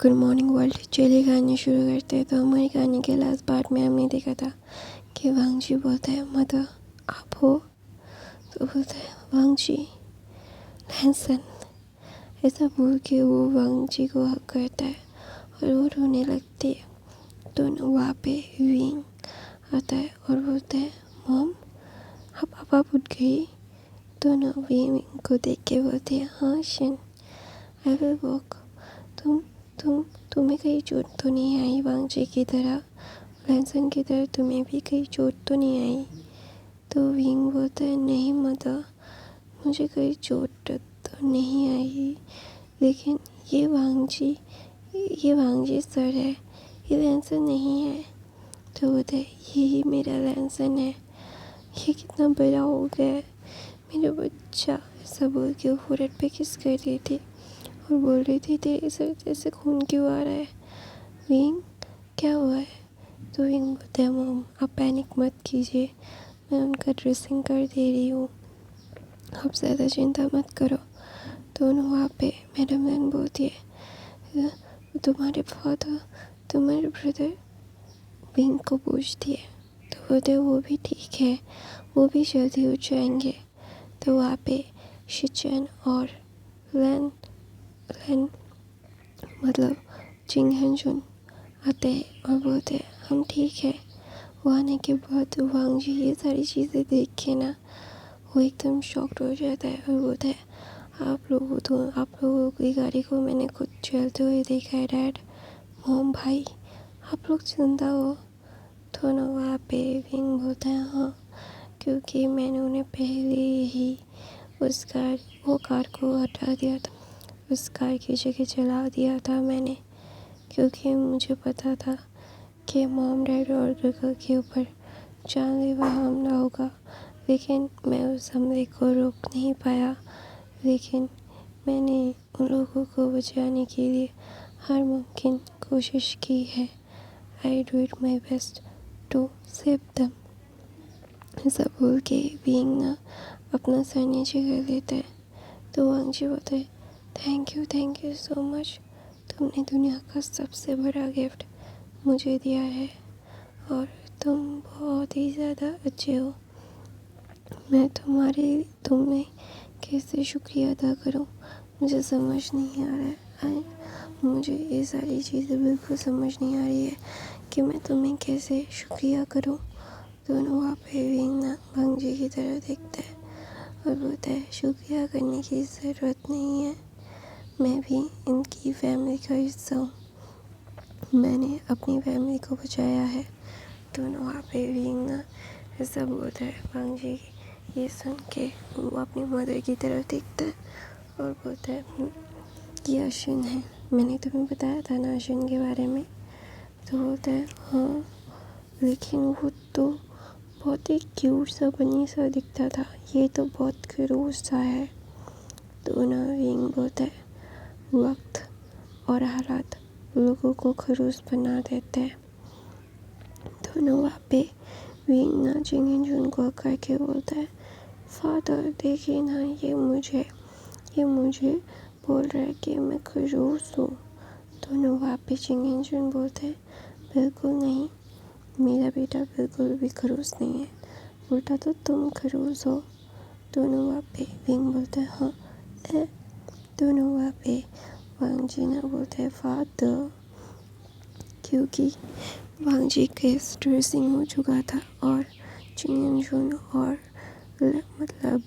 Good morning world. चलिए कहानी शुरू करते हैं। तो हमारी कहानी के लास्ट पार्ट में हमने देखा था कि वांगजी बोलता है मदर आप हो, तो बोलता है वांगजी लैंसन। ऐसा बोल के वो वांगजी को हक करता है और वो रोने लगती है। तो वहाँ पे विंग आता है और बोलता है मॉम आप पापा उठ गई। तो विंग को देख के बोलती है हाँ शिन आई विल वॉक। तुम्हें कहीं चोट तो नहीं आई वांगजी की तरह, लैंसन की तरह तुम्हें भी कहीं चोट तो नहीं आई। तो विंग बोलता है नहीं मदर मुझे कहीं चोट तो नहीं आई, लेकिन ये वांगजी सर है, ये लैंसन नहीं है। तो बोलता है यही मेरा लैंसन है, ये कितना बड़ा हो गया है मेरा बच्चा। ऐसा बोल के वो फोrehead पे किस कर रही थी और बोल रही थी तेरे सर जैसे खून क्यों आ रहा है विंग, क्या हुआ है। तो विंग बोलता है मॉम आप पैनिक मत कीजिए, मैं उनका ड्रेसिंग कर दे रही हूँ, आप ज़्यादा चिंता मत करो। तो वहाँ पे मैडम लैन बोलती है तुम्हारे फादर तुम्हारे ब्रदर विंग को पूछती है। तो बोलते वो भी ठीक है, वो भी जल्दी हो जाएंगे। तो वहाँ पे शिचन और लैन लैन मतलब जिंग हंजुन आते हैं और बोलते हैं हम ठीक है। वो आने के बाद वांगजी ये सारी चीज़ें देख के ना वो एकदम शॉक्ड हो जाता है और बोलता है आप लोगों की गाड़ी को मैंने खुद चलते हुए देखा है डैड, मॉम भाई आप लोग जिंदा हो। तो ना वहाँ पे विंग बोलता है हाँ क्योंकि मैंने उन्हें पहले ही वो कार को हटा दिया था, उस कार की जगह चला दिया था मैंने, क्योंकि मुझे पता था कि मॉम डैड और गर्ल के ऊपर जानलेवा हमला होगा। लेकिन मैं उस हमले को रोक नहीं पाया, लेकिन मैंने उन लोगों को बचाने के लिए हर मुमकिन कोशिश की है। I do it my best to save them. ऐसा बोल के विंग ना अपना सर नीचे कर लेता है। तो वांगजी बोलता है थैंक यू सो मच, तुमने दुनिया का सबसे बड़ा गिफ्ट मुझे दिया है और तुम बहुत ही ज़्यादा अच्छे हो। मैं तुम्हें कैसे शुक्रिया अदा करूं मुझे समझ नहीं आ रहा है। मुझे ये सारी चीज़ें बिल्कुल समझ नहीं आ रही है कि मैं तुम्हें कैसे शुक्रिया करूं। दोनों वहाँ पे विंग ना वांगजी की तरह देखता है और बोलता है शुक्रिया करने की ज़रूरत नहीं है, मैं भी इनकी फैमिली का हिस्सा हूँ, मैंने अपनी फैमिली को बचाया है। दोनों वहाँ पे विंग ना ऐसा बोलता है। वांगजी ये सुन के वो अपनी मदर की तरफ देखता है और बोलता है ये अश्विन है, मैंने तुम्हें बताया था ना अश्विन के बारे में। तो बोलता है हाँ लेकिन वो तो बहुत ही क्यूट सा बनी सा दिखता था, ये तो बहुत खरूस सा है। तो ना विंग बोलता है वक्त और हालात लोगों को खरूस बना देते हैं। दोनों वहाँ पे विंग ना जिंग हंजुन को करके बोलता है फादर देखिए ना ये मुझे बोल रहा है कि मैं खरूस हूँ। दोनों वहाँ पे जिंग हंजुन बोलते हैं बिल्कुल नहीं, मेरा बेटा बिल्कुल भी खरूस नहीं है, उल्टा तो तुम खरूस हो। दोनों वहाँ पे विंग बोलते हैं हाँ दोनों वहाँ पे वांगजी ना बोलते हैं फादर, क्योंकि वांगजी केस ड्रेसिंग हो चुका था और जिंग हंजुन और मतलब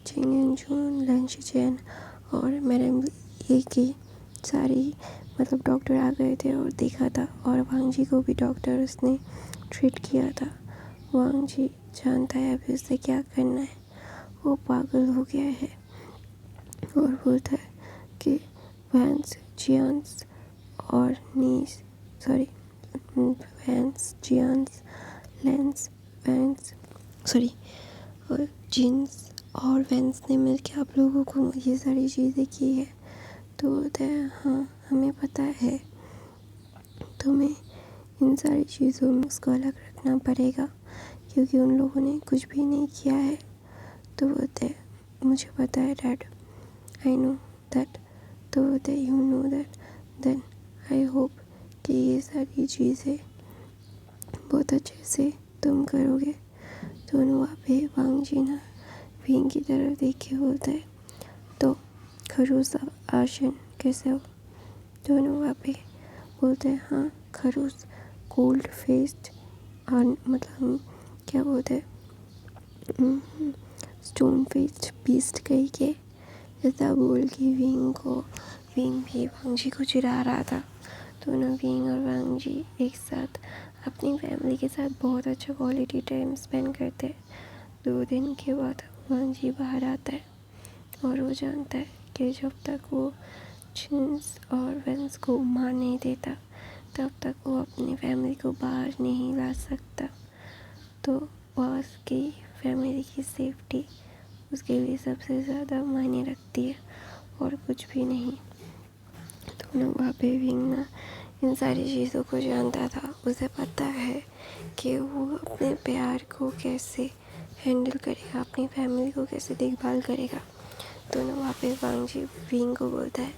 जिंग हंजुन लैन शिचेन और मैडम ये की सारी मतलब डॉक्टर आ गए थे और देखा था और वांगजी को भी डॉक्टर उसने ट्रीट किया था। वांगजी जानता है अभी उसे क्या करना है, वो पागल हो गया है और बोलता है कि वैंस जियांस और वैंस जियांस लेंस वैंस और जिन्स और वैंस ने मिलकर आप लोगों को ये सारी चीज़ें की है। तो बोलता है हाँ हमें पता है, तुम्हें इन सारी चीज़ों में उसको अलग रखना पड़ेगा क्योंकि उन लोगों ने कुछ भी नहीं किया है। तो बोलते हैं मुझे पता है डैड, आई नो दैट। तो बोलते you know that then I hope कि ये सारी चीज़ें बहुत अच्छे से तुम करोगे। दोनों वहाँ पे वांग जी ना विंग की तरफ देख के बोलता है, तो खरूस आशन कैसे हो? दोनों वहाँ पे बोलते हैं, हाँ खरूस कोल्ड फेस्ड मतलब क्या बोलते हैं, स्टोन फेस्ड बीस्ट कही के ऐसा बोल के विंग भी वांग जी को चिढ़ा रहा था। दोनों विंग और वांग जी एक साथ अपनी फैमिली के साथ बहुत अच्छा क्वालिटी टाइम स्पेंड करते हैं। 2 दिन के बाद वांग जी बाहर आता है और वो जानता है कि जब तक वो जिन्स और वेंस को मार नहीं देता तब तक वो अपनी फैमिली को बाहर नहीं ला सकता। तो उसकी फैमिली की सेफ्टी उसके लिए सबसे ज़्यादा मायने रखती है और कुछ भी नहीं। दोनों वहाँ पे विंग ना इन सारी चीज़ों को जानता था। उसे पता है कि वो अपने प्यार को कैसे हैंडल करेगा, अपनी फैमिली को कैसे देखभाल करेगा। दोनों वहाँ पे वांग जी विंग को बोलता है,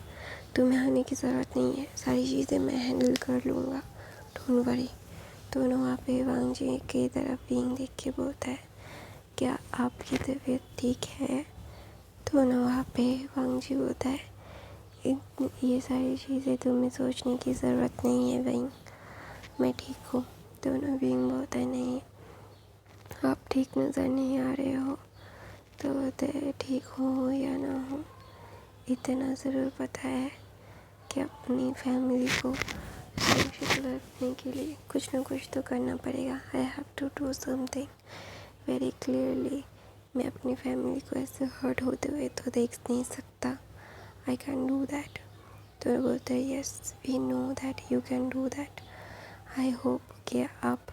तुम्हें आने की ज़रूरत नहीं है, सारी चीज़ें मैं हैंडल कर लूँगा, डोंट वरी। दोनों वहाँ पे वांग जी की तरफ विंग देख के बोलता है, क्या आपकी तबीयत ठीक है? दोनों वहाँ पे वांग जी बोलता है, ये सारी चीज़ें तुम्हें सोचने की ज़रूरत नहीं है विंग, मैं ठीक हूँ। दोनों विंग बोलता है, नहीं आप ठीक नज़र नहीं आ रहे हो। तो बोलते हैं, ठीक हो या ना हो इतना ज़रूर पता है कि अपनी फैमिली को सुरक्षित रखने के लिए कुछ ना कुछ तो करना पड़ेगा। I have to do something very clearly. मैं अपनी फैमिली को ऐसे हर्ट होते हुए तो देख नहीं सकता। I can do that. तो बोलते हैं, yes we know that you can do that. I hope कि आप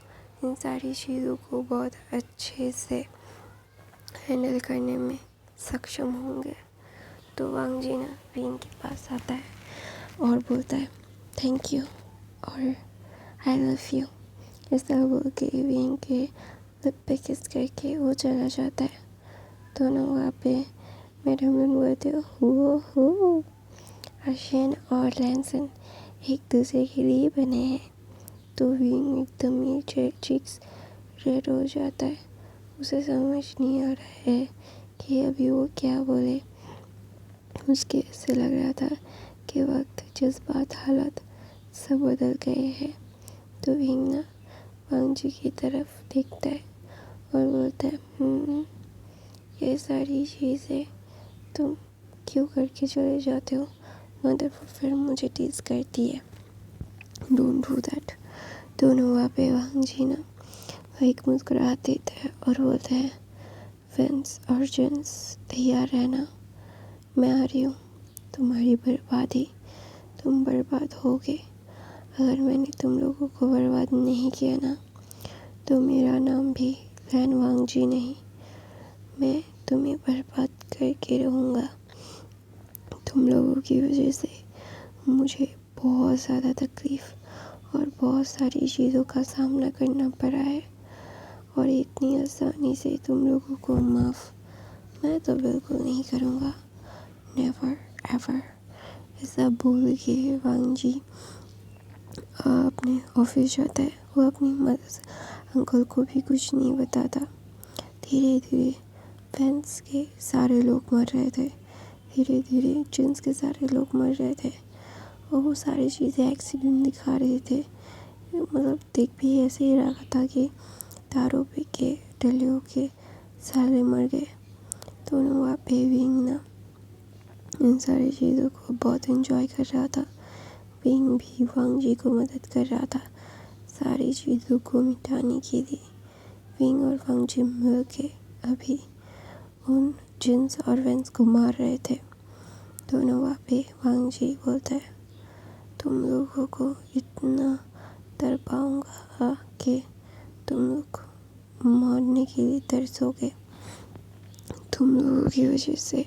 इन सारी चीज़ों को बहुत अच्छे से हैंडल करने में सक्षम होंगे। तो वांग जी ना विंग के पास आता है और बोलता है, थैंक यू और आई लव यू। ऐसा बोल के विंग के लिप पे किस करके वो चला जाता है। दोनों वहाँ पे मैडम बोलते हो आशन और लैंसन एक दूसरे के लिए बने हैं। तो विंग एकदम ही चीक्स रेड हो जाता है। उसे समझ नहीं आ रहा है कि अभी वो क्या बोले। उसके ऐसे लग रहा था कि वक्त जज्बात हालत सब बदल गए हैं। तो विंग ना वांग जी की तरफ देखता है और बोलता है, ये सारी चीज़ें तुम क्यों करके चले जाते हो? मदर फिर मुझे टीज करती है, डोंट डू दैट। दोनों वहाँ पे वांग जी ना एक मुस्कुराहट देता है और बोलता है, वेंस और जिन्स तैयार रहना, मैं आ रही हूँ। तुम्हारी बर्बादी, तुम बर्बाद होगे। अगर मैंने तुम लोगों को बर्बाद नहीं किया ना तो मेरा नाम भी लैन वांग जी नहीं। मैं तुम्हें बर्बाद करके रहूँगा। तुम लोगों की वजह से मुझे बहुत ज़्यादा तकलीफ़ और बहुत सारी चीज़ों का सामना करना पड़ा है और इतनी आसानी से तुम लोगों को माफ़ मैं तो बिल्कुल नहीं करूँगा, नेवर एवर। ऐसा बोल के वांग जी अपने ऑफिस जाता है। वो अपनी मदर अंकल को भी कुछ नहीं बताता। धीरे धीरे फैंस के सारे लोग मर रहे थे, धीरे धीरे जिन्स के सारे लोग मर रहे थे और वो सारी चीज़ें एक्सीडेंट दिखा रहे थे। मतलब देख भी ऐसे ही रहा था कि दारू पी के डले होके सारे मर गए। तो वहाँ पे विंग ना इन सारी चीज़ों को बहुत एंजॉय कर रहा था। विंग भी वांग जी को मदद कर रहा था सारी चीज़ों को मिटाने के लिए। विंग और वांग जी मिल के अभी उन जिन्स और वेंस को मार रहे थे। दोनों वहाँ पे वांग जी बोलता है, तुम लोगों को इतना तड़पाऊंगा कि तुम लोग मरने के लिए तरसोगे। तुम लोगों की वजह से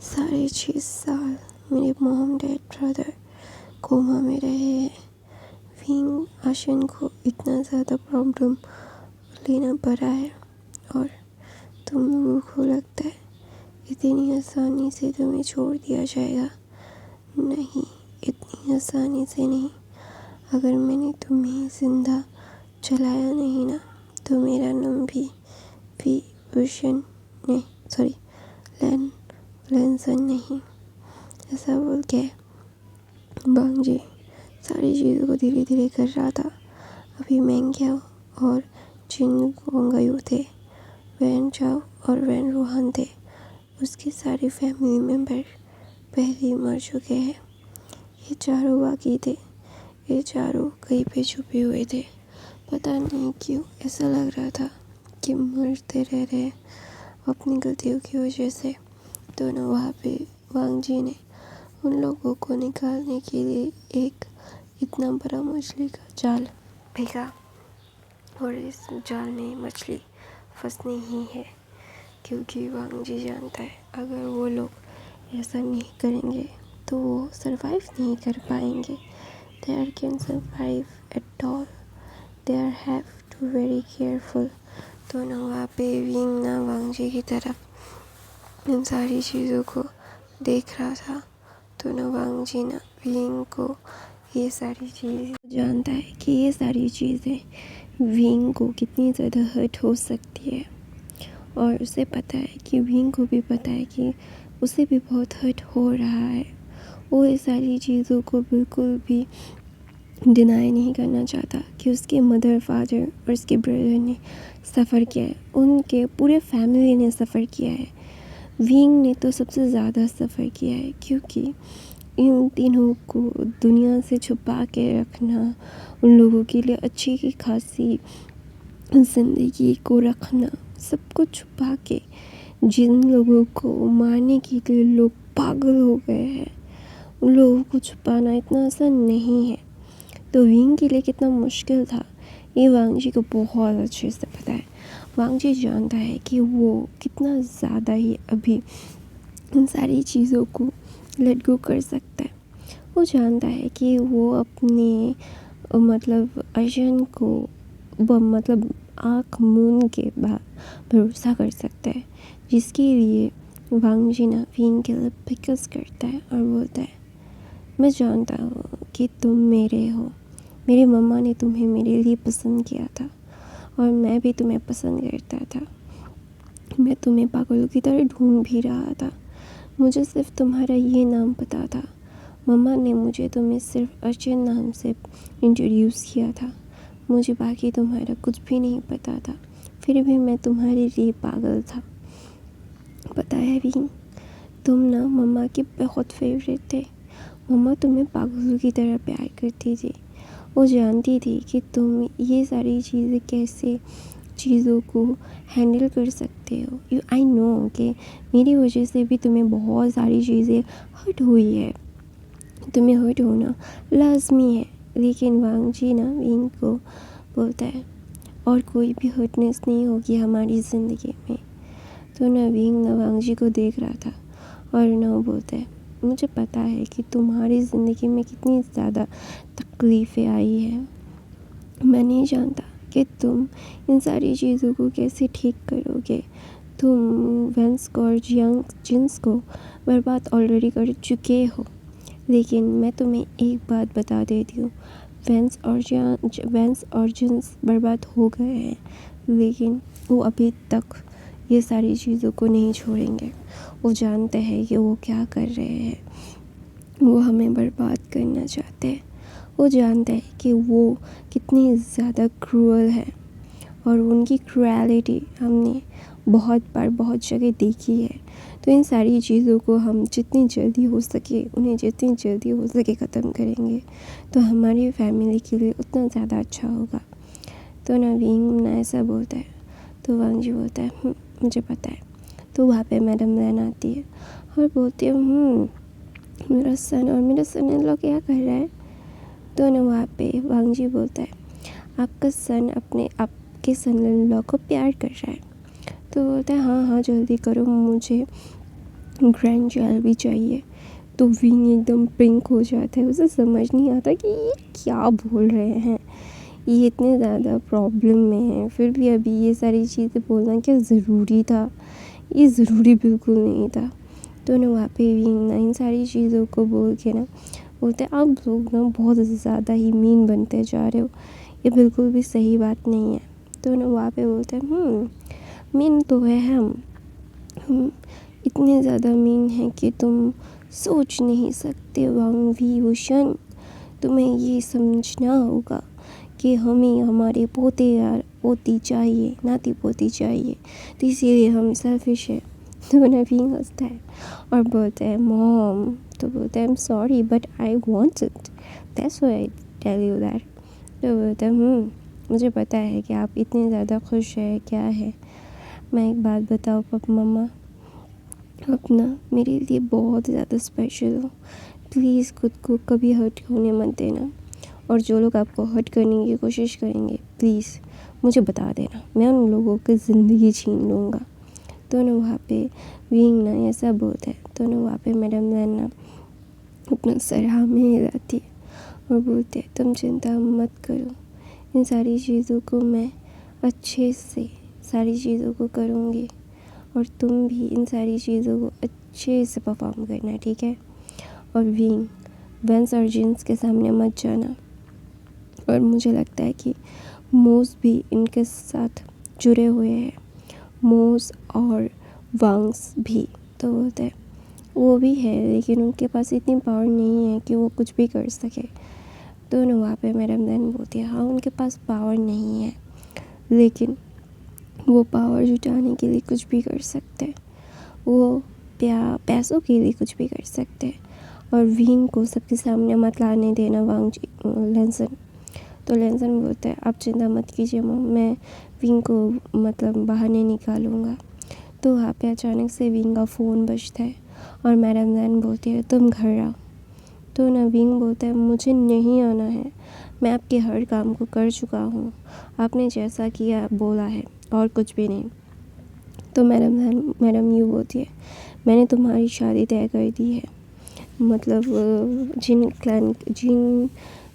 साढ़े 6 साल मेरे मॉम डैड ब्रदर कोमा में रहे हैं। विंग आशन को इतना ज़्यादा प्रॉब्लम लेना पड़ा है और तुम लोगों को लगता है इतनी आसानी से तुम्हें छोड़ दिया जाएगा। नहीं, इतनी आसानी से नहीं। अगर मैंने तुम्हें जिंदा जलाया नहीं ना, तो मेरा नाम भी भूषण नहीं, सॉरी, लैनसन नहीं। ऐसा बोल के वांग जी सारी चीज़ों को धीरे धीरे कर रहा था। अभी मैंग्याओ और जिन गोंगायू थे, वैन चाओ और वैन रोहान थे। उसके सारे फैमिली मेम्बर पहले ही मर चुके हैं। ये चारों बाकी थे। ये चारों कहीं पे छुपे हुए थे। पता नहीं क्यों ऐसा लग रहा था कि मरते रह रहे अपनी गलतियों की वजह से। तो ना वहाँ पे वांग जी ने उन लोगों को निकालने के लिए एक इतना बड़ा मछली का जाल फेंका, और इस जाल में मछली फंसनी ही है, क्योंकि वांग जी जानता है अगर वो लोग ऐसा नहीं करेंगे तो वो सरवाइव नहीं कर पाएंगे। They are can survive at all, they are have to very careful. तो ना वहाँ पे विंग ना वांग जी की तरफ इन सारी चीज़ों को देख रहा था। तो ना वांग जी ना विंग को ये सारी चीज़ें जानता है कि ये सारी चीज़ें विंग को कितनी ज़्यादा हर्ट हो सकती है, और उसे पता है कि विंग को भी पता है कि उसे भी बहुत हर्ट हो रहा है। वो ये सारी चीज़ों को बिल्कुल भी डिनाई नहीं करना चाहता कि उसके मदर, फादर और उसके ब्रदर ने सफ़र किया है, उनके पूरे फैमिली ने सफ़र किया है। विंग ने तो सबसे ज़्यादा सफ़र किया है, क्योंकि इन तीनों को दुनिया से छुपा के रखना, उन लोगों के लिए अच्छी की खासी ज़िंदगी को रखना, सब कुछ छुपा के जिन लोगों को मारने के लिए लोग पागल हो गए हैं, उन लोगों को छुपाना इतना आसान नहीं है। तो विंग के लिए कितना मुश्किल था ये वांग जी को बहुत अच्छे से पता है। वांग जी जानता है कि वो कितना ज़्यादा ही अभी इन सारी चीज़ों को लेट गो कर सकता है। वो जानता है कि वो अपने मतलब अर्जुन को मतलब आँख मूंद के भरोसा कर सकता है, जिसके लिए वांग जी ना विंग के लिए पिकल्स करता है और बोलता है, मैं जानता हूँ कि तुम मेरे हो, मेरी मम्मा ने तुम्हें मेरे लिए पसंद किया था और मैं भी तुम्हें पसंद करता था। मैं तुम्हें पागलों की तरह ढूंढ भी रहा था। मुझे सिर्फ तुम्हारा ये नाम पता था। मम्मा ने मुझे तुम्हें सिर्फ अर्जुन नाम से इंट्रोड्यूस किया था। मुझे बाकी तुम्हारा कुछ भी नहीं पता था। फिर भी मैं तुम्हारे लिए पागल था। पता है विंग, तुम ना मम्मा के बहुत फेवरेट थे। मम्मा तुम्हें पागलों की तरह प्यार करती थी। वो जानती थी कि तुम ये सारी चीज़ों को हैंडल कर सकते हो। आई नो कि मेरी वजह से भी तुम्हें बहुत सारी चीज़ें हर्ट हुई है, तुम्हें हर्ट होना लाजमी है। लेकिन वांग जी ना विंग को बोलता है, और कोई भी हर्टनेस नहीं होगी हमारी ज़िंदगी में। तो ना विंग ना वांग जी को देख रहा था और ना वो बोलता है, मुझे पता है कि तुम्हारी ज़िंदगी में कितनी ज़्यादा तकलीफ़ें आई है। मैं नहीं जानता कि तुम इन सारी चीज़ों को कैसे ठीक करोगे। तुम वेंस को और जिन्स को बर्बाद ऑलरेडी कर चुके हो। लेकिन मैं तुम्हें एक बात बता देती हूँ, वेंस और जिन्स बर्बाद हो गए हैं, लेकिन वो अभी तक ये सारी चीज़ों को नहीं छोड़ेंगे। वो जानते हैं कि वो क्या कर रहे हैं। वो हमें बर्बाद करना चाहते हैं। वो जानते हैं कि वो कितनी ज़्यादा क्रूअल है, और उनकी क्रूएलिटी हमने बहुत बार बहुत जगह देखी है। तो इन सारी चीज़ों को हम जितनी जल्दी हो सके ख़त्म करेंगे तो हमारी फैमिली के लिए उतना ज़्यादा अच्छा होगा। तो ना विंग ना ऐसा बोलता है। तो वांग जी बोलता है, मुझे पता है। तो वहाँ पे मैडम लैन आती है और बोलती है, मेरा सन इन लोग क्या कर रहा है। तो ना वहाँ पे वांग जी बोलता है, आपका सन आपके सन इन लॉ को प्यार कर रहा है। तो बोलता है, हाँ जल्दी करो, मुझे ग्रैंड जेल भी चाहिए। तो विंग एकदम पिंक हो जाता है। उसे समझ नहीं आता कि ये क्या बोल रहे हैं, ये इतने ज़्यादा प्रॉब्लम में है, फिर भी अभी ये सारी चीज़ें बोलना क्या ज़रूरी था। ये ज़रूरी बिल्कुल नहीं था। तो ना वहाँ पे विंग ना इन सारी चीज़ों को बोल के ना बोलते हैं आप लोग ना बहुत ज़्यादा ही मीन बनते जा रहे हो, ये बिल्कुल भी सही बात नहीं है। तो ना वहाँ पे बोलते हैं मीन तो है हम इतने ज़्यादा मीन हैं कि तुम सोच नहीं सकते वांग वी भूषण। तुम्हें ये समझना होगा कि हमें हमारे पोते या पोती चाहिए, नाती पोती चाहिए, तो इसीलिए हम सेल्फिश है। तो नवीन हंसता है और बोलता है मॉम, तो बोलता है I am sorry but I want it, that's why I tell you that. तो बोलता है मुझे पता है कि आप इतने ज़्यादा खुश है, क्या है। मैं एक बात बताऊँ पापा मम्मा, आप ना मेरे लिए बहुत ज़्यादा स्पेशल हो। प्लीज़ खुद को कभी हर्ट होने मत देना, और जो लोग आपको हर्ट करने की कोशिश करेंगे प्लीज़ मुझे बता देना, मैं उन लोगों की ज़िंदगी छीन लूँगा। तो ना वहाँ पे विंग ना ऐसा बोलता है। तो ना वहाँ पे मैडम लैन ना अपना सर हाँ में हिलाती है और बोलते हैं तुम चिंता मत करो, इन सारी चीज़ों को मैं अच्छे से सारी चीज़ों को करूँगी, और तुम भी इन सारी चीज़ों को अच्छे से परफॉर्म करना, ठीक है। और विंग वेंस और जिन्स के सामने मत जाना। और मुझे लगता है कि मोस भी इनके साथ जुड़े हुए हैं, मोस और वांग्स भी। तो बोलते हैं वो भी है लेकिन उनके पास इतनी पावर नहीं है कि वो कुछ भी कर सके। तो ना वहाँ पे मैडम देन बोलती है हाँ उनके पास पावर नहीं है, लेकिन वो पावर जुटाने के लिए कुछ भी कर सकते हैं, वो पैसों के लिए कुछ भी कर सकते हैं। और विंग को सबके सामने मत लाने देना वांग लेंसन। तो लेंसन बोलता है आप चिंता मत कीजिए मॉम, मैं विंग को मतलब बाहर नहीं निकालूंगा। तो वहाँ पे अचानक से विंग का फ़ोन बजता है और मैडम लैन बोलती है तुम घर आओ। तो ना विंग बोलता है मुझे नहीं आना है, मैं आपके हर काम को कर चुका हूँ, आपने जैसा किया बोला है और कुछ भी नहीं। तो मैडम यूँ बोलती है मैंने तुम्हारी शादी तय कर दी है, मतलब जिन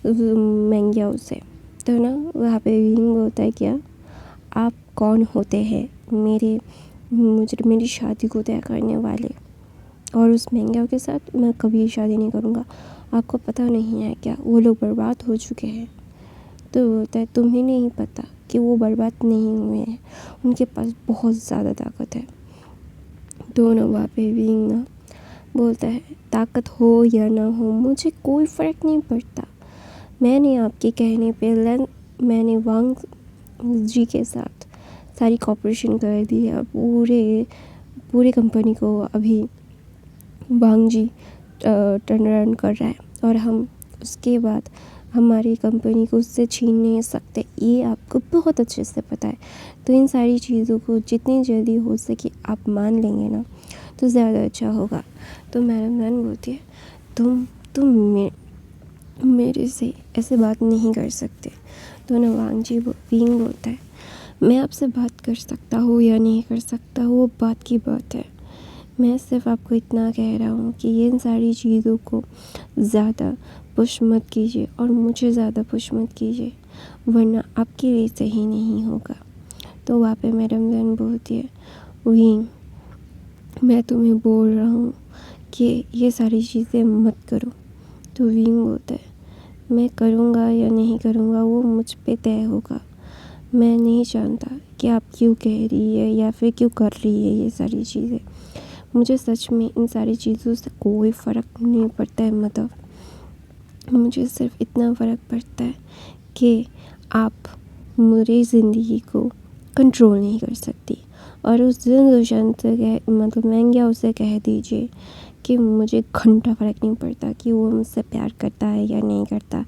मैंग्याओ से। तो ना वहाँ पे विंग बोलता है क्या आप कौन होते हैं मेरी शादी को तय करने वाले, और उस मैंग्याओ के साथ मैं कभी शादी नहीं करूँगा, आपको पता नहीं है क्या वो लोग बर्बाद हो चुके हैं। तो बोलता है तुम्हें नहीं पता कि वो बर्बाद नहीं हुए हैं, उनके पास बहुत ज़्यादा ताकत है। दोनों वहाँ पे विंग ना बोलता है ताकत हो या ना हो मुझे कोई फ़र्क नहीं पड़ता, मैंने आपके कहने पे मैंने वांग जी के साथ सारी कॉपरेशन कर दी है, पूरे कंपनी को अभी वांग जी टर्न अराउंड कर रहा है, और हम उसके बाद हमारी कंपनी को उससे छीन नहीं सकते, ये आपको बहुत अच्छे से पता है। तो इन सारी चीज़ों को जितनी जल्दी हो सके आप मान लेंगे ना तो ज़्यादा अच्छा होगा। तो मैडम लैन बोलती है तुम मेरे से ऐसे बात नहीं कर सकते। तो ना विंग बोलता है मैं आपसे बात कर सकता हूँ या नहीं कर सकता वो बात की बात है, मैं सिर्फ आपको इतना कह रहा हूँ कि इन सारी चीज़ों को ज़्यादा पुश मत कीजिए और मुझे ज़्यादा पुश मत कीजिए, वरना आपके लिए सही नहीं होगा। तो वहाँ पे मैडम लैन बोलती है विंग मैं तुम्हें बोल रहा हूँ कि ये सारी चीज़ें मत करो। तो विंग बोलता है मैं करूँगा या नहीं करूँगा वो मुझ पे तय होगा, मैं नहीं जानता कि आप क्यों कह रही है या फिर क्यों कर रही है ये सारी चीज़ें, मुझे सच में इन सारी चीज़ों से कोई फ़र्क नहीं पड़ता है, मतलब मुझे सिर्फ इतना फ़र्क पड़ता है कि आप मेरी ज़िंदगी को कंट्रोल नहीं कर सकती, और उस दिन दुष्यंत से मतलब मैंग्या उसे कह दीजिए कि मुझे घंटा फ़र्क नहीं पड़ता कि वो मुझसे प्यार करता है या नहीं करता,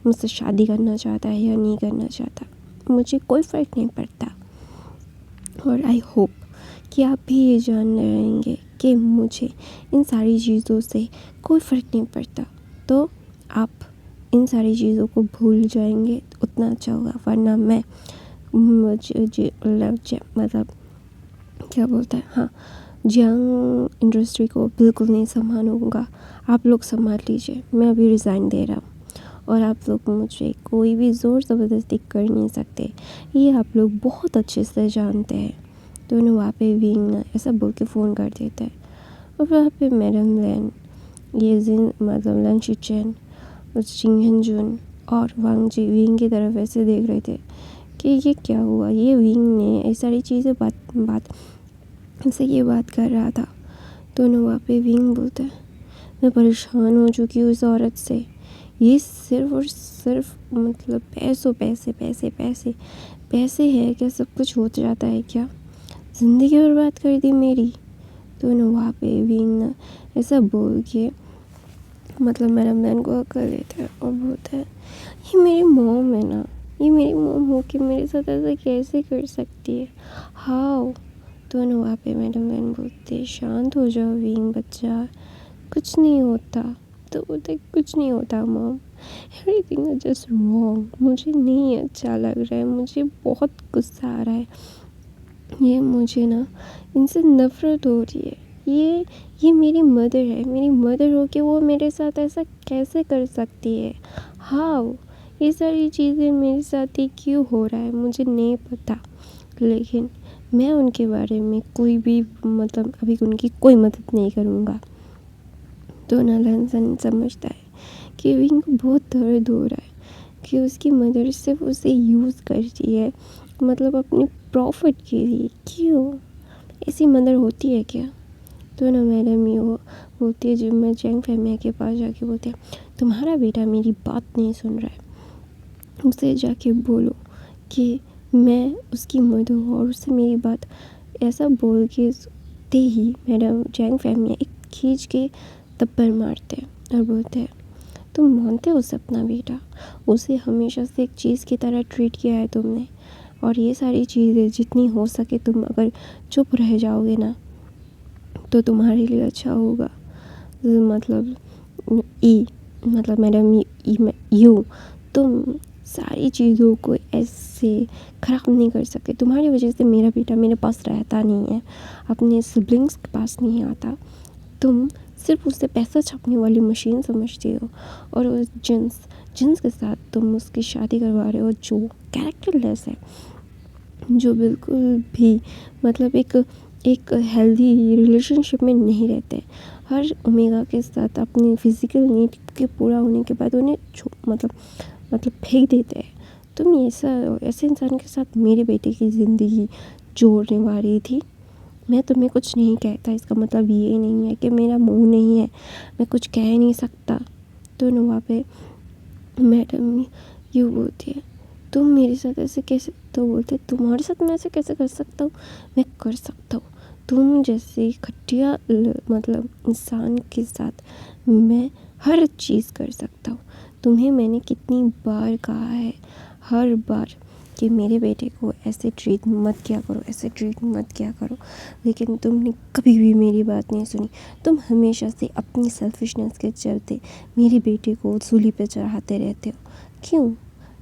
मुझसे शादी करना चाहता है या नहीं करना चाहता, मुझे कोई फ़र्क नहीं पड़ता। और आई होप कि आप भी ये जान रहेंगे कि मुझे इन सारी चीज़ों से कोई फ़र्क नहीं पड़ता, तो आप इन सारी चीज़ों को भूल जाएंगे उतना अच्छा होगा, वरना मैं मतलब क्या बोलता है हाँ जियांग इंडस्ट्री को बिल्कुल नहीं संभालूंगा, आप लोग संभाल लीजिए, मैं अभी रिज़ाइन दे रहा हूँ, और आप लोग मुझे कोई भी ज़ोर ज़बरदस्ती कर नहीं सकते, ये आप लोग बहुत अच्छे से जानते हैं। तो उन्हें वहाँ पे विंग ऐसा बोल के फ़ोन कर देता है, और वहाँ पे मैडम लैन मतलब लन शिचेन उस जिंगन जुन और वांग जी विंग की तरफ ऐसे देख रहे थे कि ये क्या हुआ। ये विंग ने ऐसी सारी चीज़ें बात से ये बात कर रहा था। दोनों वहाँ पे विंग बोलता है, मैं परेशान हो चुकी हूँ इस औरत से। ये सिर्फ और सिर्फ मतलब पैसे पैसे पैसे पैसे है क्या सब कुछ हो जाता है क्या? ज़िंदगी बर्बाद कर दी मेरी। दोनों वहाँ पे विंग ना ऐसा बोल के मतलब मैडम मैन को कर लेता है और बोलता है, ये मेरी मॉम है ना, ये मेरी मॉम हो के मेरे साथ ऐसा कैसे कर सकती है? हाउ? दोनों वहाँ पे मैडम मैन बोलते, शांत हो जाओ विंग बच्चा, कुछ नहीं होता। तो बोलता है, कुछ नहीं होता mom, everything is just wrong. मुझे नहीं अच्छा लग रहा है, मुझे बहुत गुस्सा आ रहा है। ये मुझे ना इनसे नफ़रत हो रही है। ये मेरी मदर है, मेरी मदर हो के वो मेरे साथ ऐसा कैसे कर सकती है? हाउ? ये सारी चीज़ें मेरे साथ ही क्यों हो रहा है मुझे नहीं पता, लेकिन मैं उनके बारे में कोई भी मतलब अभी उनकी कोई मदद नहीं करूँगा। तो नालन समझता है कि विंग को बहुत दर्द हो रहा है कि उसकी मदर सिर्फ उसे यूज़ करती है, मतलब अपने प्रॉफिट के लिए। क्यों? ऐसी मदर होती है क्या? तो ना मैडम ये बोलती है, जब मैं जैंग फैमिया के पास जाके बोलती है, तुम्हारा बेटा मेरी बात नहीं सुन रहा है, उसे जाके बोलो कि मैं उसकी मदर हूँ। और उससे मेरी बात ऐसा बोल के ते ही मैडम जैंग फैमिया एक खींच के थप्पड़ मारते हैं और बोलते हैं, तुम मानते हो अपना बेटा? उसे हमेशा से एक चीज़ की तरह ट्रीट किया है तुमने, और ये सारी चीज़ें जितनी हो सके तुम अगर चुप रह जाओगे ना तो तुम्हारे लिए अच्छा होगा। मतलब मतलब मैडम यू तुम सारी चीज़ों को ऐसे ख़राब नहीं कर सकते। तुम्हारी वजह से मेरा बेटा मेरे पास रहता नहीं है, अपने सिबलिंग्स के पास नहीं आता। तुम सिर्फ उससे पैसा छापने वाली मशीन समझते हो, और उस जिन्स के साथ तुम उसकी शादी करवा रहे हो जो कैरेक्टरलेस है, जो बिल्कुल भी मतलब एक हेल्दी रिलेशनशिप में नहीं रहते। हर ओमेगा के साथ अपनी फ़िज़िकल नीड के पूरा होने के बाद उन्हें मतलब फेंक देते हैं। तुम ऐसे इंसान के साथ मेरे बेटे की ज़िंदगी जोड़ने वाली थी। मैं तुम्हें कुछ नहीं कहता, इसका मतलब ये नहीं है कि मेरा मुंह नहीं है, मैं कुछ कह नहीं सकता। तो ना वहाँ पे मैडम यूँ बोलती है, तुम मेरे साथ ऐसे कैसे? तो बोलते, तुम्हारे साथ मैं ऐसे कैसे कर सकता हूँ? मैं कर सकता हूँ। तुम जैसे घटिया मतलब इंसान के साथ मैं हर चीज़ कर सकता हूँ। तुम्हें मैंने कितनी बार कहा है, हर बार, कि मेरे बेटे को ऐसे ट्रीट मत किया करो, ऐसे ट्रीट मत किया करो, लेकिन तुमने कभी भी मेरी बात नहीं सुनी। तुम हमेशा से अपनी सेल्फिशनेस के चलते मेरे बेटे को सूली पे चढ़ाते रहते हो। क्यों?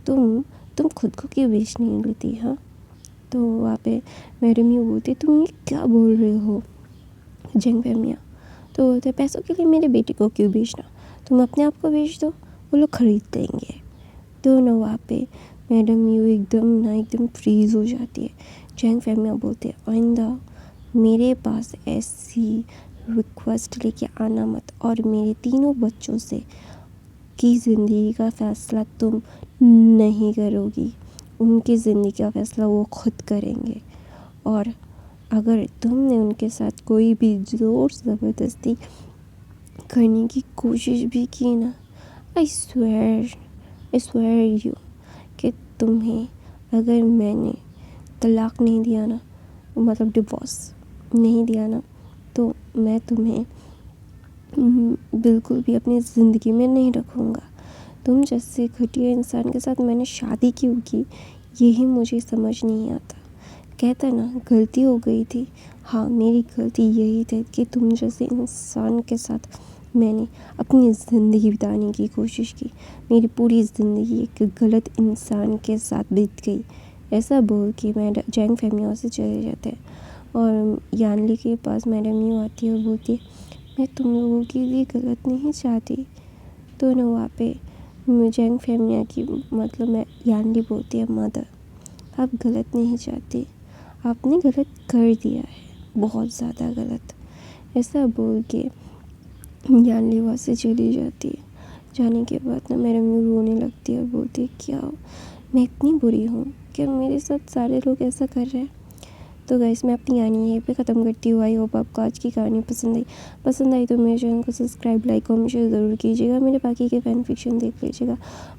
तुम खुद को क्यों बेच नहीं लेती? हाँ? तो वहाँ पे मैडम यूँ बोलती, तुम ये क्या बोल रहे हो जैंग फैमिया? तो बोलते, पैसों के लिए मेरे बेटे को क्यों बेचना? तुम अपने आप को बेच दो, वो लोग खरीद लेंगे। तो ना वहाँ पे मैडम यू एकदम फ्रीज़ हो जाती है। जैंग फैमिया बोलते हैं, आइंदा मेरे पास ऐसी रिक्वेस्ट लेके आना मत, और मेरे तीनों बच्चों से की ज़िंदगी का फ़ैसला तुम नहीं करोगी। उनकी ज़िंदगी का फ़ैसला वो खुद करेंगे, और अगर तुमने उनके साथ कोई भी ज़ोर ज़बरदस्ती करने की कोशिश भी की ना, आई स्वेयर यू कि तुम्हें अगर मैंने तलाक नहीं दिया ना, मतलब डिवोर्स नहीं दिया ना, तो मैं तुम्हें बिल्कुल भी अपनी ज़िंदगी में नहीं रखूँगा। तुम जैसे घटिया इंसान के साथ मैंने शादी क्यों की, यही मुझे समझ नहीं आता। कहता ना गलती हो गई थी, हाँ मेरी गलती यही थी कि तुम जैसे इंसान के साथ मैंने अपनी ज़िंदगी बिताने की कोशिश की। मेरी पूरी ज़िंदगी एक गलत इंसान के साथ बीत गई। ऐसा बोल के मैडम जैंग फैमिया से चले जाते हैं, और यानली के पास मैडम यूँ आती है और बोलती है, मैं तुम लोगों के लिए गलत नहीं चाहती। तो ना वहाँ पे जैंग फैमिया की मतलब मैं यानली बोलती है, मदर आप गलत नहीं चाहती, आपने गलत कर दिया है, बहुत ज़्यादा गलत। ऐसा बोल के यानली वहाँ से चली जाती है। जाने के बाद ना मेरा मम्मी रोने लगती है और बोलती है क्या मैं इतनी बुरी हूँ, क्या मेरे साथ सारे लोग ऐसा कर रहे हैं। तो गाइस मैं अपनी कहानी यहीं पे ख़त्म करती हूँ। आई होप आपको आज की कहानी पसंद आई तो मेरे चैनल को सब्सक्राइब, लाइक, कमेंट, शेयर ज़रूर कीजिएगा। मेरे बाकी के फैन फिक्शन देख लीजिएगा।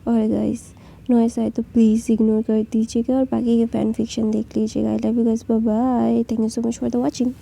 और गाइस नॉइस आए तो प्लीज़ इग्नोर कर दीजिएगा और बाकी के फैन फिक्शन देख लीजिएगा। I love you guys, bye bye, thank you so much for the watching.